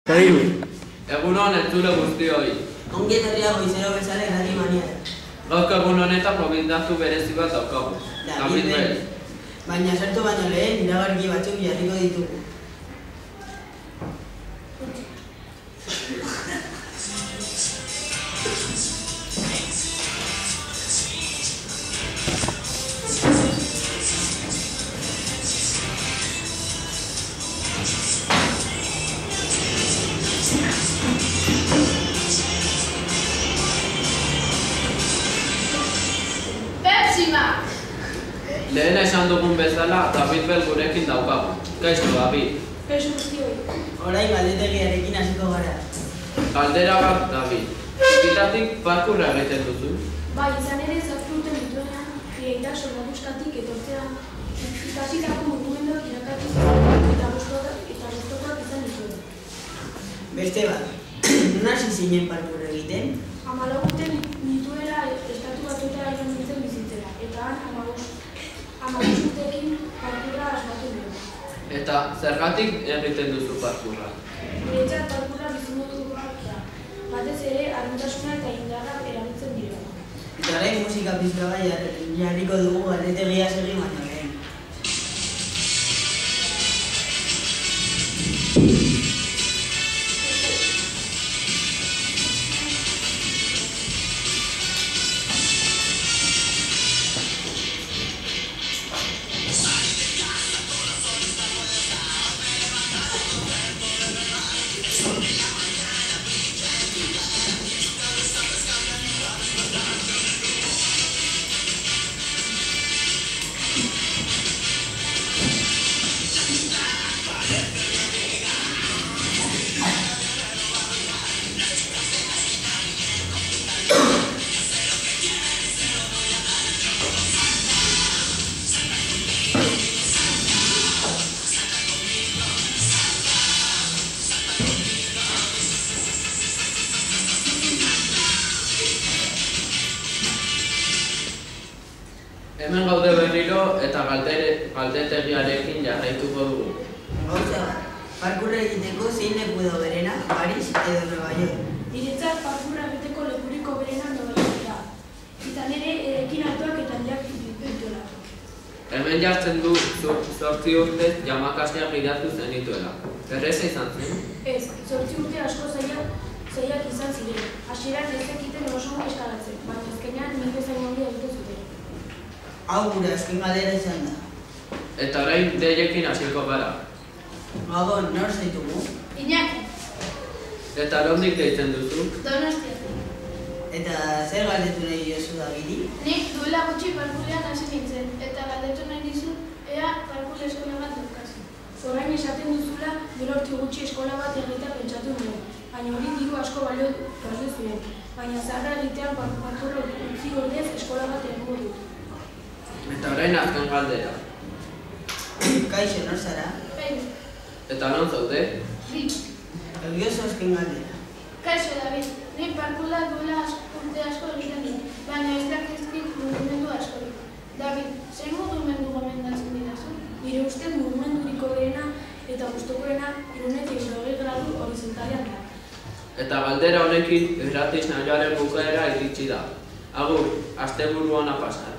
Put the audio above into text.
Egunon entzule guztioi. Ongi etorria goizero bezala irrati maniara. Gaurko egun honetan gomendatu berezi bat daukagu. David Bell. Baina sartu baino lehen iragarki batzuk jarriko ditugu. Lehen esan dugun bezala, David Bell gurekin daukagu. Kaixo, David. Kaixo guztioi. Orain galdetegiarekin hasiko gara. Galdera bat, David. Txikitatik parkurra egiten duzu? Bai, izan ere zazpi urte dituenean, Fieita soldaduskatik etortzean, ikasitako mugimenduak irakatuz eta gustokoak izan dituen. Beste bat, non hasi zinen parkur egiten? 14 urte nituela estatu batuetara joan nintzen bizitzera, eta han 15 urteekin parkurra asmatu nuen. Eta zergatik egiten duzu parkurra? Niretzat parkurra bizimodu bat da, batez ere argintasuna eta indarra erabiltzen direla. Eta orain musika pizka bai jarriko dugu galdetegia segi baino lehen. Hemen gaude berriro eta galdetegiarekin jarraituko dugu. Gauza bat, parkurra egiteko zein leku edo berena, Paris edo Nueva York? Niretzat parkurra egiteko lekuriko berena Nueva York da. Izan ere, erekin altuak eta handiak dituela. Hemen jartzen du 8 urtez jamakasleak gidatu zenituela. Erreza izan zen? Ez, 8 urte asko zaiak izan ziren. Hasieran ez zekiten oso eskalatzen, baina azkenean nik bezain ongi egiten zuten. Hau gure azken galdera izan da. Eta orain deiekin hasiko gara. Gabon, nor zaitugu? Iñaki. Eta nondik deitzen duzu? Donostiatik. Eta zer galdetu nahi diozu Davidi? Nik duela gutxi parkurrean hasi nintzen, eta galdetu nahi dizut ea parkur eskola bat daukazu. Orain esaten duzula duela urte gutxi eskola bat egitea pentsatu nuen, baina hori diru asko balio zuen, baina zaharra egitean parkurra utzi ordez eskola bat egingo dut. Eta orain azken galdera. Kaixo, nor zara? Pedro. Eta non zaude? Rik. Egiozu azken galdera. Kaixo, David. Nik parkurra duela urte asko egiten dut, baina ez dakizkit mugimendu askorik. David, zein mugimendu gomendatzen dirazu? Nire ustez mugimenduriko berena eta gustokoena 360 gradu horizontalean da. Eta galdera honekin irrati saioaren bukaera iritsi da. Agur, asteburu ona pasa.